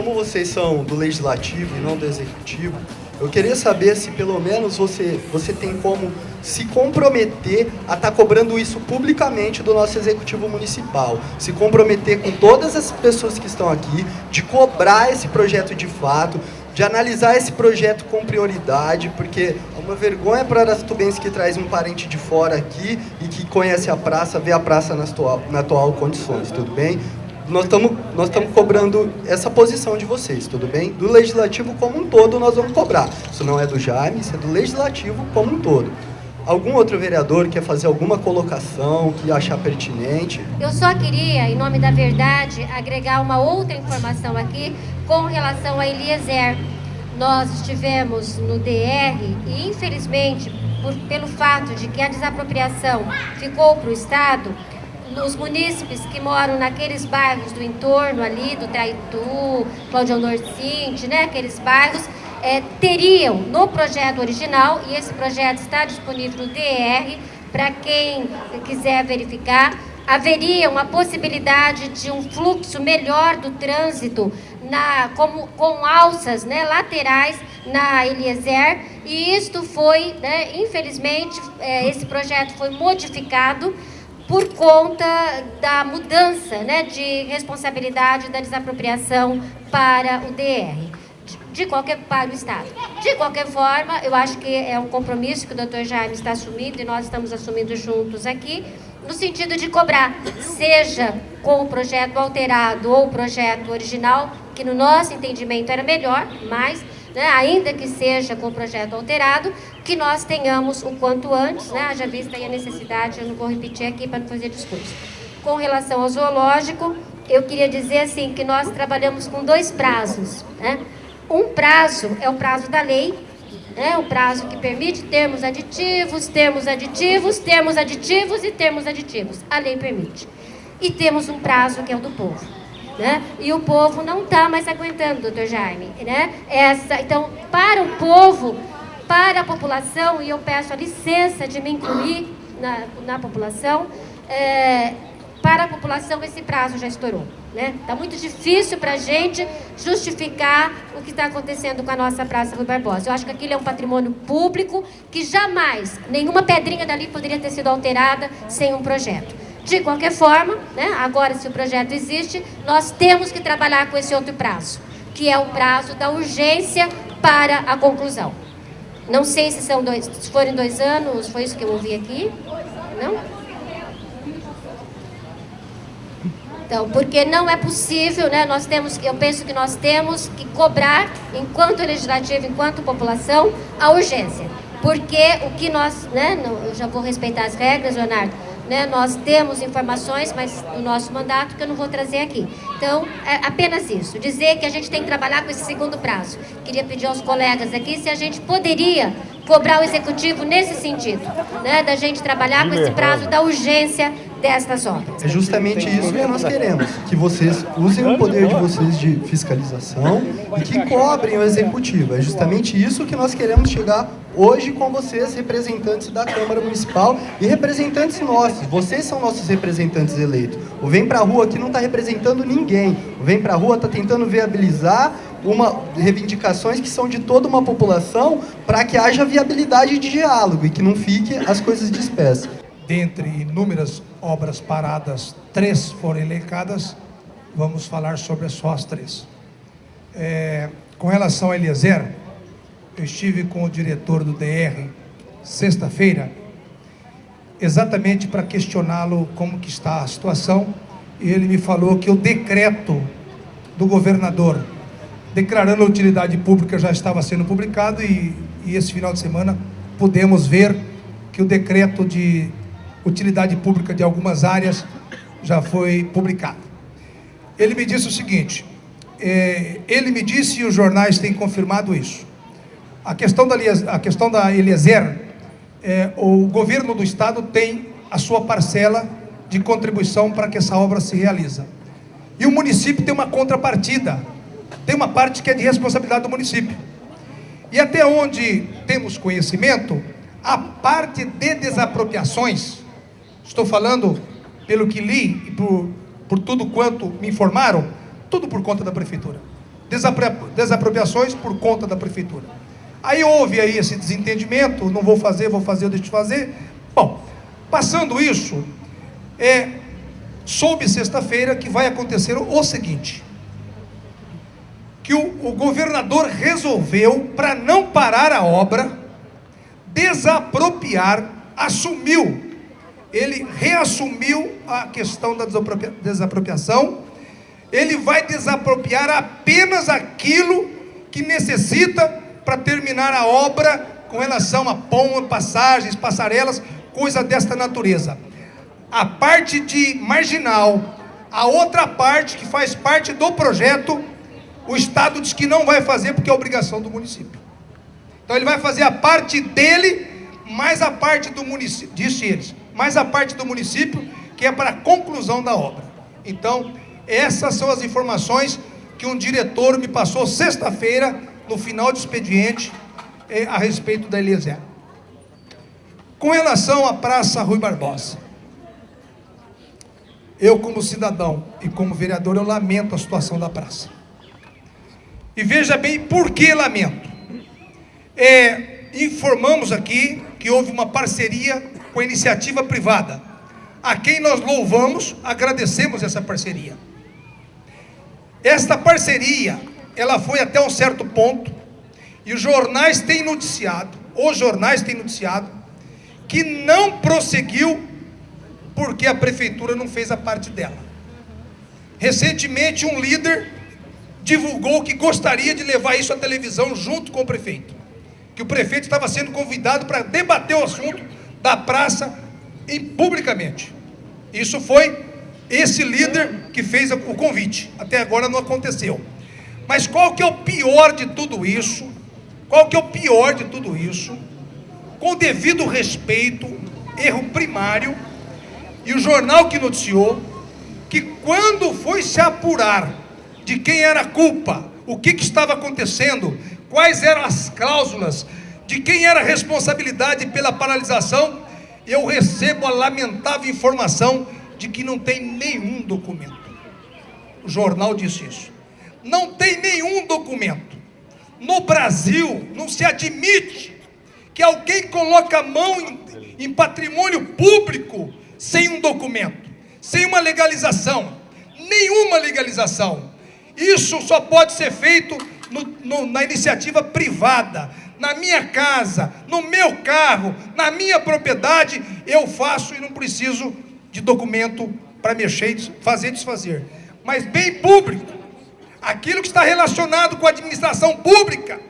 como vocês são do Legislativo e não do Executivo, eu queria saber se pelo menos você tem como se comprometer a estar cobrando isso publicamente do nosso Executivo Municipal. Se comprometer com todas as pessoas que estão aqui, de cobrar esse projeto de fato, de analisar esse projeto com prioridade, porque é uma vergonha para Aratubense que traz um parente de fora aqui e que conhece a praça, vê a praça na atual condições, tudo bem? Nós estamos cobrando essa posição de vocês, tudo bem? Do Legislativo como um todo nós vamos cobrar. Isso não é do Jaime, isso é do Legislativo como um todo. Algum outro vereador quer fazer alguma colocação que achar pertinente? Eu só queria, em nome da verdade, agregar uma outra informação aqui com relação a Eliezer. Nós estivemos no DR e, infelizmente, pelo fato de que a desapropriação ficou para o Estado, os munícipes que moram naqueles bairros do entorno ali, do Traitu, Cláudio Honor Cinte, né, aqueles bairros, teriam no projeto original, e esse projeto está disponível no DR, para quem quiser verificar, haveria uma possibilidade de um fluxo melhor do trânsito com alças, né, laterais na Eliezer, e isto foi, né, infelizmente, esse projeto foi modificado por conta da mudança, né, de responsabilidade da desapropriação para o DR, para o Estado. De qualquer forma, eu acho que é um compromisso que o Dr. Jaime está assumindo e nós estamos assumindo juntos aqui, no sentido de cobrar, seja com o projeto alterado ou o projeto original, que no nosso entendimento era melhor, mas, né, ainda que seja com o projeto alterado, que nós tenhamos o quanto antes, né, haja vista aí a necessidade, eu não vou repetir aqui para não fazer discurso. Com relação ao zoológico, eu queria dizer assim, que nós trabalhamos com 2 prazos, né? Um prazo é o prazo da lei, né, o prazo que permite termos aditivos, termos aditivos, termos aditivos e termos aditivos. A lei permite. E temos um prazo que é o do povo, né? E o povo não está mais aguentando, doutor Jaime, né? Então, para o povo, para a população, e eu peço a licença de me incluir na população, para a população esse prazo já estourou, né? Está muito difícil para a gente justificar o que está acontecendo com a nossa Praça Rui Barbosa. Eu acho que aquilo é um patrimônio público que jamais, nenhuma pedrinha dali poderia ter sido alterada sem um projeto. De qualquer forma, né, agora se o projeto existe, nós temos que trabalhar com esse outro prazo, que é o prazo da urgência para a conclusão. Não sei se forem 2 anos, foi isso que eu ouvi aqui? Não? Então, porque não é possível, né, eu penso que nós temos que cobrar, enquanto legislativo, enquanto população, a urgência. Porque o que nós, né, eu já vou respeitar as regras, Leonardo, né, nós temos informações, mas no nosso mandato, que eu não vou trazer aqui. Então, é apenas isso, dizer que a gente tem que trabalhar com esse segundo prazo. Queria pedir aos colegas aqui se a gente poderia cobrar o Executivo nesse sentido, né, da gente trabalhar com esse prazo da urgência destas obras. É justamente isso que nós queremos, que vocês usem o poder de vocês de fiscalização e que cobrem o Executivo. É justamente isso que nós queremos chegar hoje com vocês, representantes da Câmara Municipal e representantes nossos. Vocês são nossos representantes eleitos. O Vem Pra Rua aqui não está representando ninguém. O Vem Pra Rua está tentando viabilizar reivindicações que são de toda uma população para que haja viabilidade de diálogo e que não fique as coisas dispersas. Dentre inúmeras obras paradas, 3 foram elencadas, vamos falar sobre só as 3. Com relação a Eliezer, eu estive com o diretor do DR sexta-feira, exatamente para questioná-lo como que está a situação, e ele me falou que o decreto do governador declarando a utilidade pública já estava sendo publicado, e esse final de semana pudemos ver que o decreto de utilidade pública de algumas áreas já foi publicado. Ele me disse o seguinte, ele me disse, e os jornais têm confirmado isso, a questão da Eliezer, o governo do estado tem a sua parcela de contribuição para que essa obra se realize. E o município tem uma contrapartida, tem uma parte que é de responsabilidade do município. E até onde temos conhecimento, a parte de desapropriações, estou falando pelo que li e por tudo quanto me informaram, tudo por conta da prefeitura. desapropriações por conta da prefeitura. Aí houve aí esse desentendimento, não vou fazer, eu deixo de fazer. Bom, passando isso, soube sexta-feira que vai acontecer o seguinte, que o governador resolveu, para não parar a obra, desapropriar, ele reassumiu a questão da desapropriação. Ele vai desapropriar apenas aquilo que necessita para terminar a obra com relação a pontes, passagens, passarelas, coisa desta natureza. A parte de marginal, a outra parte que faz parte do projeto, o Estado diz que não vai fazer porque é obrigação do município. Então ele vai fazer a parte dele, mais a parte do município, disse eles, mais a parte do município, que é para a conclusão da obra. Então, essas são as informações que um diretor me passou sexta-feira, no final do expediente, a respeito da Eliezer. Com relação à Praça Rui Barbosa, eu como cidadão e como vereador, eu lamento a situação da praça. E veja bem por que lamento. Informamos aqui que houve uma parceria com a iniciativa privada, a quem nós louvamos, agradecemos essa parceria. Esta parceria, ela foi até um certo ponto, e os jornais têm noticiado, que não prosseguiu, porque a prefeitura não fez a parte dela. Recentemente, um líder divulgou que gostaria de levar isso à televisão junto com o prefeito, que o prefeito estava sendo convidado para debater o assunto da praça publicamente. Isso foi esse líder que fez o convite. Até agora não aconteceu. Mas qual que é o pior de tudo isso? Com devido respeito, erro primário, e o jornal que noticiou, que quando foi se apurar de quem era a culpa, o que estava acontecendo, quais eram as cláusulas, de quem era a responsabilidade pela paralisação, eu recebo a lamentável informação de que não tem nenhum documento. O jornal disse isso. Não tem nenhum documento. No Brasil, não se admite que alguém coloque a mão em patrimônio público sem um documento, sem uma legalização, nenhuma legalização. Isso só pode ser feito na iniciativa privada. Na minha casa, no meu carro, na minha propriedade, eu faço e não preciso de documento para mexer, fazer e desfazer. Mas bem público, aquilo que está relacionado com a administração pública,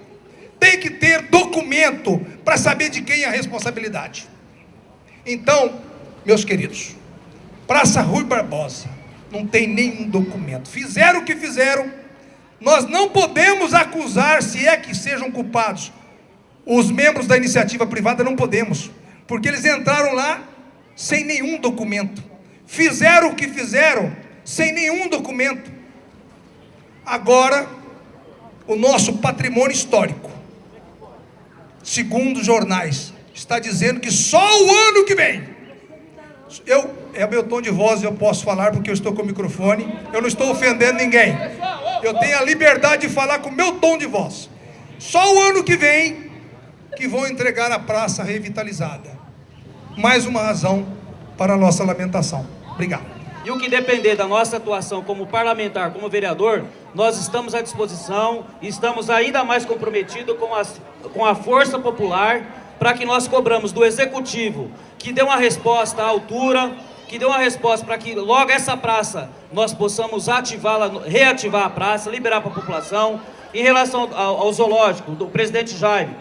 tem que ter documento para saber de quem é a responsabilidade. Então, meus queridos, Praça Rui Barbosa não tem nenhum documento. Fizeram o que fizeram, nós não podemos acusar, se é que sejam culpados, os membros da iniciativa privada, não podemos, porque eles entraram lá sem nenhum documento, fizeram o que fizeram sem nenhum documento. Agora, o nosso patrimônio histórico, segundo os jornais, está dizendo que só o ano que vem, é o meu tom de voz, eu posso falar porque eu estou com o microfone, eu não estou ofendendo ninguém, eu tenho a liberdade de falar com o meu tom de voz. Só o ano que vem que vão entregar a praça revitalizada. Mais uma razão para a nossa lamentação. Obrigado. E o que depender da nossa atuação como parlamentar, como vereador, nós estamos à disposição, estamos ainda mais comprometidos com a força popular, para que nós cobramos do Executivo que dê uma resposta à altura, que dê uma resposta para que logo essa praça nós possamos ativá-la, reativar a praça, liberar para a população. Em relação ao zoológico, o presidente Jaime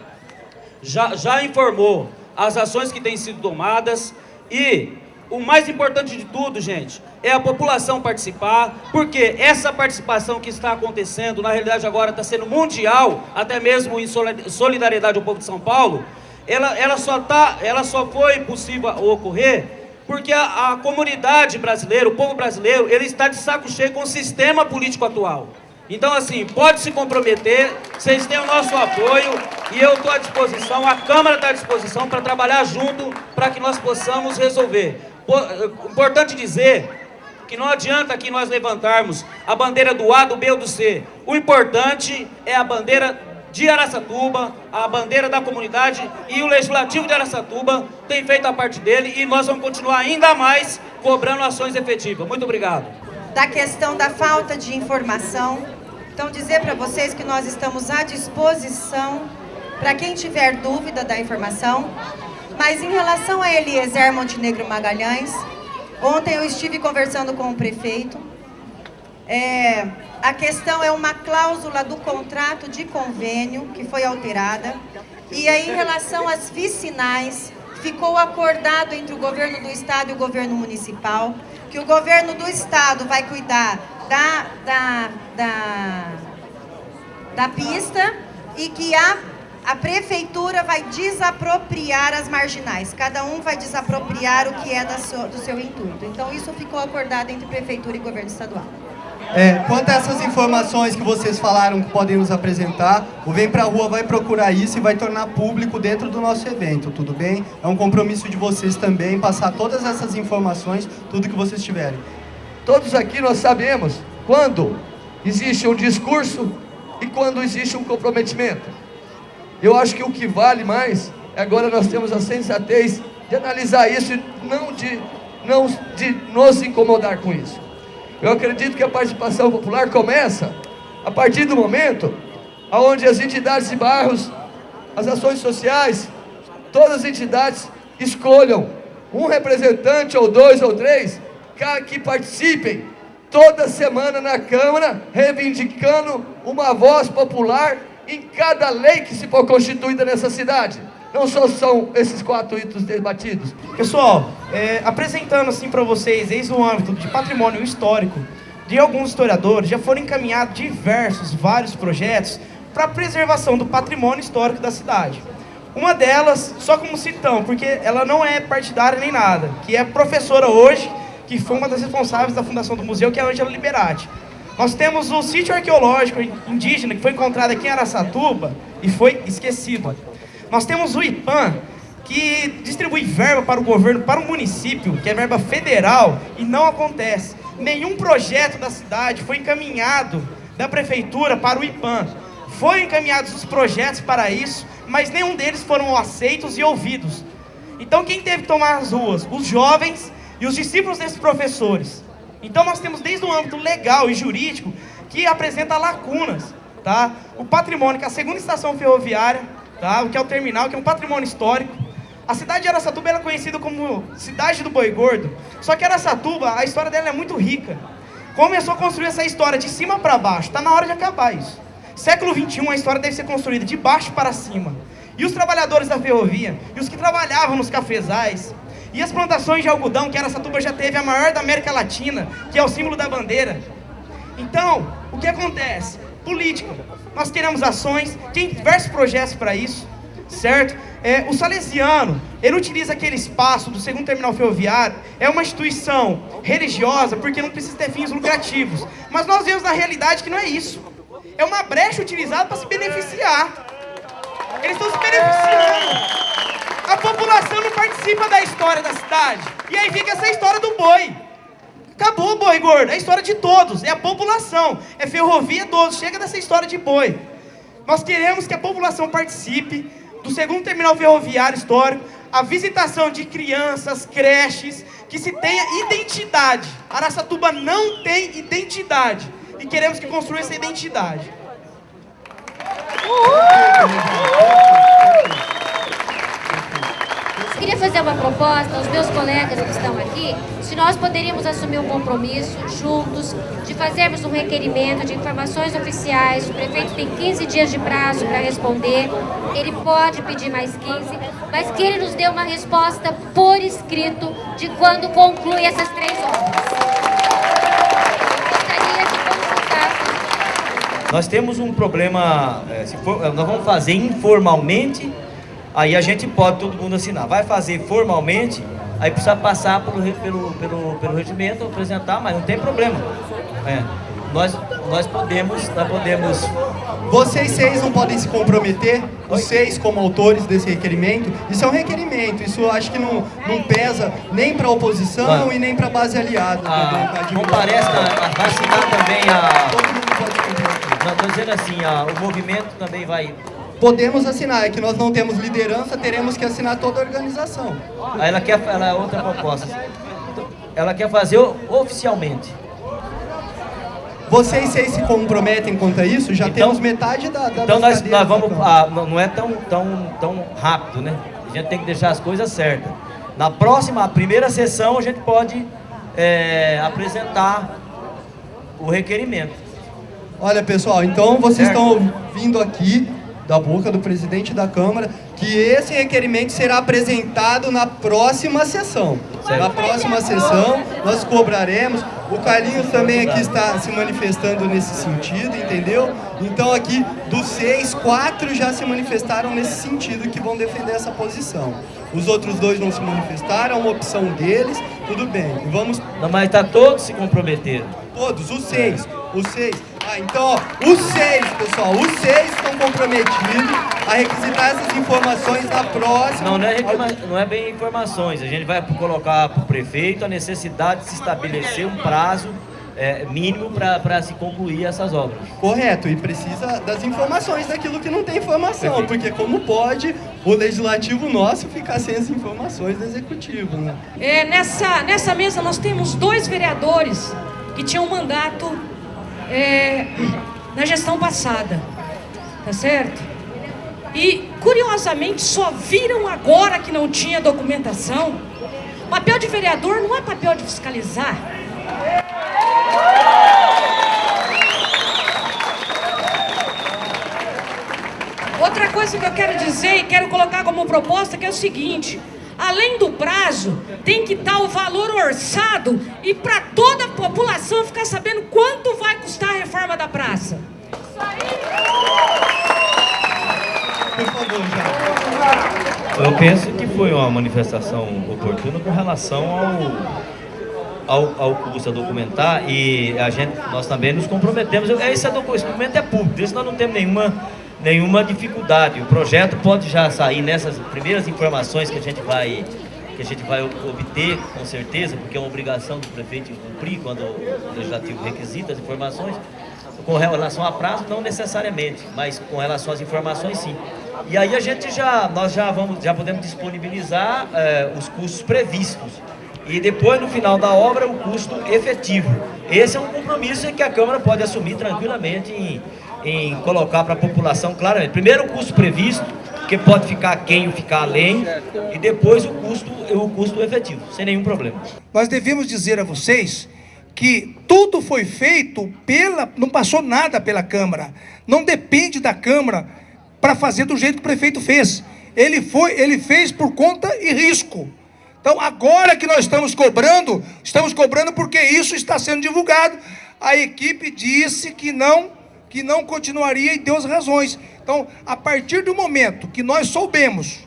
já informou as ações que têm sido tomadas, e o mais importante de tudo, gente, é a população participar, porque essa participação que está acontecendo, na realidade agora está sendo mundial, até mesmo em solidariedade ao povo de São Paulo, ela só foi possível ocorrer porque a comunidade brasileira, o povo brasileiro, ele está de saco cheio com o sistema político atual. Então, assim, pode se comprometer, vocês têm o nosso apoio, e eu estou à disposição, a Câmara está à disposição para trabalhar junto, para que nós possamos resolver. Importante dizer que não adianta aqui nós levantarmos a bandeira do A, do B ou do C. O importante é a bandeira de Araçatuba, a bandeira da comunidade, e o Legislativo de Araçatuba tem feito a parte dele e nós vamos continuar ainda mais cobrando ações efetivas. Muito obrigado. Da questão da falta de informação, então dizer para vocês que nós estamos à disposição para quem tiver dúvida da informação. Mas em relação a Eliezer Montenegro Magalhães, ontem eu estive conversando com o prefeito. A questão é uma cláusula do contrato de convênio que foi alterada. E aí, em relação às vicinais, ficou acordado entre o governo do estado e o governo municipal que o governo do estado vai cuidar da pista e que a prefeitura vai desapropriar as marginais. Cada um vai desapropriar o que é do seu intuito. Então, isso ficou acordado entre prefeitura e governo estadual. Quanto a essas informações que vocês falaram que podem nos apresentar, o Vem Pra Rua vai procurar isso e vai tornar público dentro do nosso evento, tudo bem? É um compromisso de vocês também, passar todas essas informações, tudo que vocês tiverem. Todos aqui nós sabemos quando existe um discurso e quando existe um comprometimento. Eu acho que o que vale mais, agora nós temos a sensatez de analisar isso e não de nos incomodar com isso. Eu acredito que a participação popular começa a partir do momento onde as entidades de bairros, as ações sociais, todas as entidades escolham um representante ou dois ou três que participem toda semana na Câmara, reivindicando uma voz popular em cada lei que se for constituída nessa cidade. Não só são esses 4 itens debatidos. Pessoal, apresentando assim para vocês, desde o âmbito de patrimônio histórico, de alguns historiadores, já foram encaminhados vários projetos para a preservação do patrimônio histórico da cidade. Uma delas, só como citão, porque ela não é partidária nem nada, que é professora hoje, que foi uma das responsáveis da fundação do museu, que é a Ângela Liberati. Nós temos o sítio arqueológico indígena, que foi encontrado aqui em Araçatuba e foi esquecido. Nós temos o IPAM, que distribui verba para o governo, para o município, que é verba federal, e não acontece. Nenhum projeto da cidade foi encaminhado da prefeitura para o IPAM. Foram encaminhados os projetos para isso, mas nenhum deles foram aceitos e ouvidos. Então quem teve que tomar as ruas? Os jovens e os discípulos desses professores. Então nós temos desde o âmbito legal e jurídico que apresenta lacunas, tá? O patrimônio, que é a segunda estação ferroviária, tá? O que é o terminal, que é um patrimônio histórico. A cidade de Araçatuba ela é conhecida como cidade do boi gordo, só que Araçatuba, a história dela é muito rica. Começou a construir essa história de cima para baixo, está na hora de acabar isso. Século XXI, a história deve ser construída de baixo para cima. E os trabalhadores da ferrovia, e os que trabalhavam nos cafezais, e as plantações de algodão, que Araçatuba já teve a maior da América Latina, que é o símbolo da bandeira. Então, o que acontece? Política. Nós teremos ações, tem diversos projetos para isso, certo? O Salesiano, ele utiliza aquele espaço do segundo terminal ferroviário, é uma instituição religiosa, porque não precisa ter fins lucrativos. Mas nós vemos na realidade que não é isso. É uma brecha utilizada para se beneficiar. Eles estão se beneficiando. A população não participa da história da cidade. E aí fica essa história do boi. Acabou o boi gordo, é a história de todos, é a população, é ferrovia todos, chega dessa história de boi. Nós queremos que a população participe do segundo terminal ferroviário histórico, a visitação de crianças, creches, que se tenha identidade. Araçatuba não tem identidade e queremos que construa essa identidade. Eu queria fazer uma proposta aos meus colegas que estão aqui, se nós poderíamos assumir um compromisso juntos de fazermos um requerimento de informações oficiais. O prefeito tem 15 dias de prazo para responder, ele pode pedir mais 15, mas que ele nos dê uma resposta por escrito de quando conclui essas 3 obras. Eu gostaria de consultar. Nós temos um problema, nós vamos fazer informalmente. Aí a gente pode todo mundo assinar. Vai fazer formalmente, aí precisa passar pelo regimento, apresentar, mas não tem problema. nós podemos... Vocês 6 não podem se comprometer, os 6 como autores desse requerimento. Isso é um requerimento, isso eu acho que não pesa nem para a oposição e nem para a base aliada. Não parece, vai assinar também Todo mundo pode se comprometer. Não, estou dizendo assim, o movimento também vai... Podemos assinar, é que nós não temos liderança, teremos que assinar toda a organização. Ela é outra proposta. Ela quer fazer oficialmente. Vocês 6 se comprometem quanto a isso? Já temos metade da Então nós vamos... não é tão rápido, né? A gente tem que deixar as coisas certas. Na próxima, a primeira sessão, a gente pode apresentar o requerimento. Olha, pessoal, então vocês estão ouvindo aqui da boca do presidente da Câmara que esse requerimento será apresentado na próxima sessão. Na próxima sessão nós cobraremos. O Carlinhos também aqui está se manifestando nesse sentido, entendeu? Então aqui dos 6, 4 já se manifestaram nesse sentido, que vão defender essa posição. Os outros 2 não se manifestaram, é uma opção deles, tudo bem. Vamos... Não, mas está todos se comprometeram. Todos, os 6. Os 6. Então, ó, os 6, pessoal, os 6 estão comprometidos a requisitar essas informações na próxima... Não é bem informações, a gente vai colocar para o prefeito a necessidade de se estabelecer um prazo mínimo para se concluir essas obras. Correto, e precisa das informações daquilo que não tem informação, porque como pode o legislativo nosso ficar sem as informações do executivo, né? Nessa mesa nós temos 2 vereadores que tinham mandato na gestão passada, tá certo? E, curiosamente, só viram agora que não tinha documentação. Papel de vereador não é papel de fiscalizar. Outra coisa que eu quero dizer e quero colocar como proposta que é o seguinte: além do prazo, tem que estar o valor orçado e para toda a população ficar sabendo quanto vai custar a reforma da praça. Por favor, já. Eu penso que foi uma manifestação oportuna com relação ao custo a documentar e nós também nos comprometemos. Esse documento é público, esse nós não temos nenhuma dificuldade. O projeto pode já sair nessas primeiras informações que a gente vai obter, com certeza, porque é uma obrigação do prefeito cumprir quando o legislativo requisita as informações. Com relação a prazo, não necessariamente, mas com relação às informações, sim. E aí nós já podemos disponibilizar os custos previstos. E depois, no final da obra, o custo efetivo. Esse é um compromisso que a Câmara pode assumir tranquilamente em colocar para a população claramente. Primeiro o custo previsto, que pode ficar aquém ou ficar além, e depois o custo efetivo, sem nenhum problema. Nós devemos dizer a vocês que tudo foi feito não passou nada pela Câmara, não depende da Câmara para fazer do jeito que o prefeito fez. Ele fez por conta e risco. Então agora que nós estamos cobrando porque isso está sendo divulgado. A equipe disse que não continuaria e deu as razões. Então, a partir do momento que nós soubemos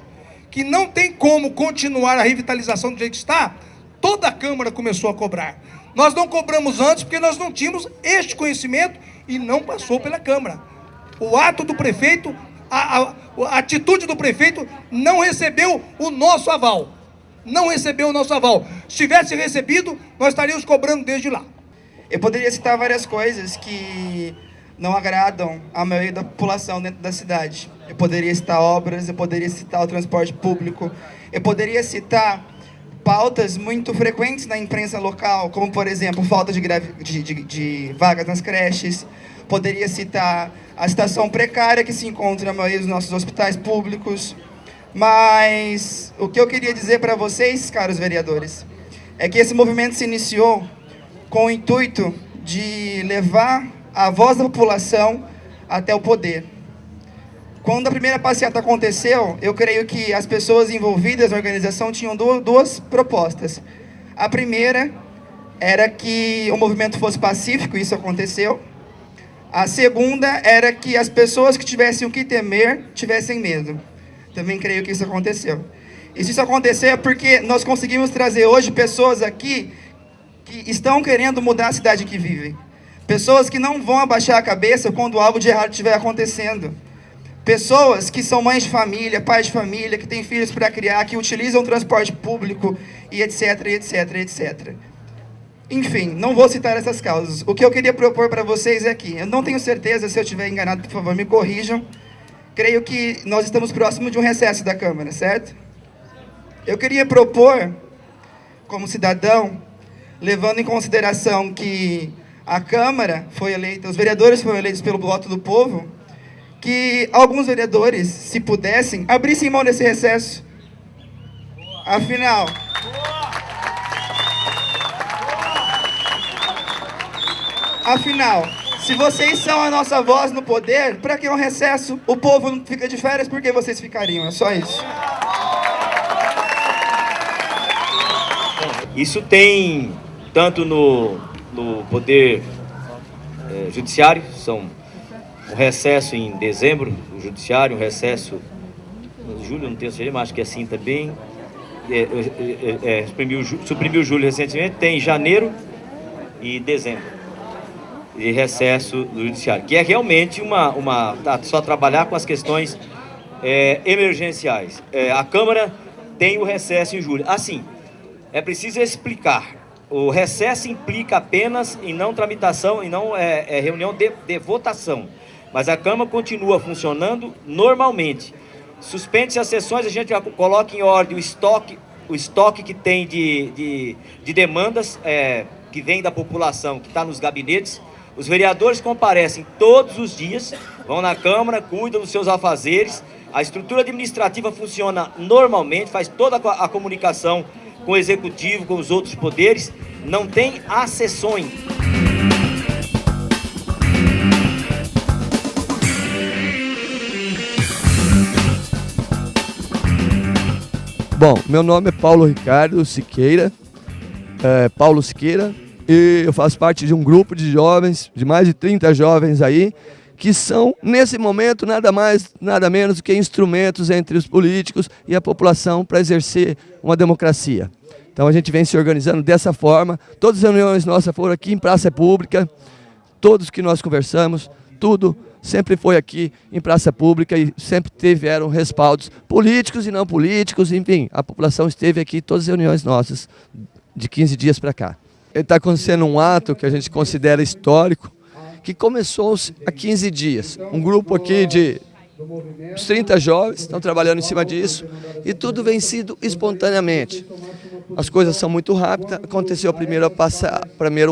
que não tem como continuar a revitalização do jeito que está, toda a Câmara começou a cobrar. Nós não cobramos antes porque nós não tínhamos este conhecimento e não passou pela Câmara. O ato do prefeito, a atitude do prefeito não recebeu o nosso aval. Não recebeu o nosso aval. Se tivesse recebido, nós estaríamos cobrando desde lá. Eu poderia citar várias coisas que não agradam a maioria da população dentro da cidade. Eu poderia citar obras, eu poderia citar o transporte público, eu poderia citar pautas muito frequentes na imprensa local, como, por exemplo, falta de vagas nas creches. Poderia citar a situação precária que se encontra na maioria dos nossos hospitais públicos. Mas o que eu queria dizer para vocês, caros vereadores, é que esse movimento se iniciou com o intuito de levar a voz da população até o poder. Quando a primeira passeata aconteceu, eu creio que as pessoas envolvidas na organização tinham duas propostas. A primeira era que o movimento fosse pacífico, isso aconteceu. A segunda era que as pessoas que tivessem o que temer, tivessem medo. Também creio que isso aconteceu. E se isso aconteceu é porque nós conseguimos trazer hoje pessoas aqui que estão querendo mudar a cidade que vivem. Pessoas que não vão abaixar a cabeça quando algo de errado estiver acontecendo. Pessoas que são mães de família, pais de família, que têm filhos para criar, que utilizam o transporte público e etc, etc, etc. Enfim, não vou citar essas causas. O que eu queria propor para vocês é que, eu não tenho certeza, se eu estiver enganado, por favor, me corrijam. Creio que nós estamos próximos de um recesso da Câmara, certo? Eu queria propor, como cidadão, levando em consideração que a Câmara foi eleita, os vereadores foram eleitos pelo voto do povo, que alguns vereadores, se pudessem, abrissem mão desse recesso. Afinal, se vocês são a nossa voz no poder, para que um recesso? O povo não fica de férias, por que vocês ficariam? É só isso. Isso tem tanto no poder judiciário, são um recesso em dezembro, o judiciário, um recesso em julho, não tenho certeza, mas acho que é assim também. Suprimiu julho recentemente, tem janeiro e dezembro de recesso do judiciário, que é realmente só trabalhar com as questões emergenciais. A Câmara tem o recesso em julho. Assim, é preciso explicar. O recesso implica apenas em não tramitação, e não reunião de votação. Mas a Câmara continua funcionando normalmente. Suspende-se as sessões, a gente já coloca em ordem o estoque que tem de demandas que vem da população, que está nos gabinetes. Os vereadores comparecem todos os dias, vão na Câmara, cuidam dos seus afazeres. A estrutura administrativa funciona normalmente, faz toda a comunicação com o Executivo, com os outros poderes. Não tem acessões. Bom, meu nome é Paulo Ricardo Siqueira, Paulo Siqueira, e eu faço parte de um grupo de jovens, de mais de 30 jovens aí, que são, nesse momento, nada mais, nada menos do que instrumentos entre os políticos e a população para exercer uma democracia. Então a gente vem se organizando dessa forma, todas as reuniões nossas foram aqui em praça pública, todos que nós conversamos, tudo sempre foi aqui em praça pública e sempre tiveram respaldos políticos e não políticos, enfim, a população esteve aqui em todas as reuniões nossas, de 15 dias para cá. Está acontecendo um ato que a gente considera histórico, que começou há 15 dias. Um grupo aqui de uns 30 jovens estão trabalhando em cima disso e tudo vem sido espontaneamente. As coisas são muito rápidas. Aconteceu o primeiro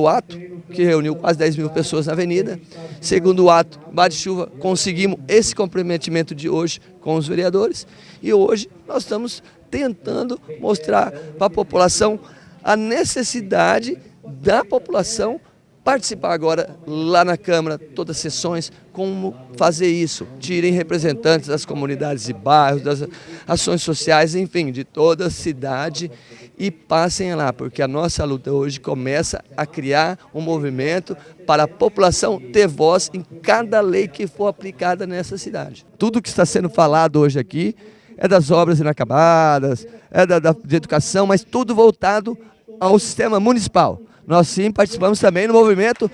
ato, que reuniu quase 10 mil pessoas na avenida. Segundo ato, bate-chuva, conseguimos esse comprometimento de hoje com os vereadores. E hoje nós estamos tentando mostrar para a população a necessidade da população participar agora lá na Câmara, todas as sessões, como fazer isso. Tirem representantes das comunidades e bairros, das ações sociais, enfim, de toda a cidade e passem lá, porque a nossa luta hoje começa a criar um movimento para a população ter voz em cada lei que for aplicada nessa cidade. Tudo que está sendo falado hoje aqui é das obras inacabadas, de educação, mas tudo voltado ao sistema municipal. Nós sim participamos também no movimento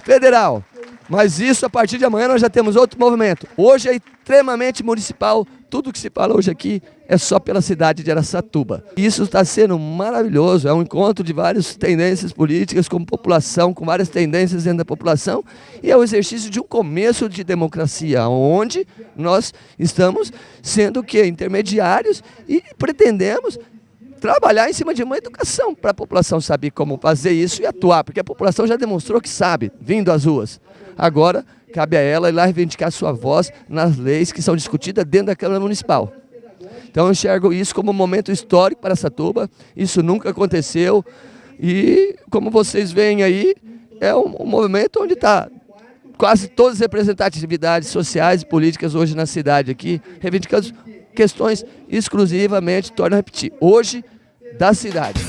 federal, mas isso a partir de amanhã nós já temos outro movimento. Hoje é extremamente municipal, tudo que se fala hoje aqui é só pela cidade de Araçatuba. Isso está sendo maravilhoso, é um encontro de várias tendências políticas com população, com várias tendências dentro da população, e é o exercício de um começo de democracia, onde nós estamos sendo intermediários e pretendemos trabalhar em cima de uma educação para a população saber como fazer isso e atuar, porque a população já demonstrou que sabe, vindo às ruas. Agora, cabe a ela ir lá reivindicar sua voz nas leis que são discutidas dentro da Câmara Municipal. Então eu enxergo isso como um momento histórico para Araçatuba, isso nunca aconteceu e, como vocês veem aí, é um movimento onde está quase todas as representatividades sociais e políticas hoje na cidade aqui, reivindicando questões exclusivamente, torno a repetir, hoje da cidade.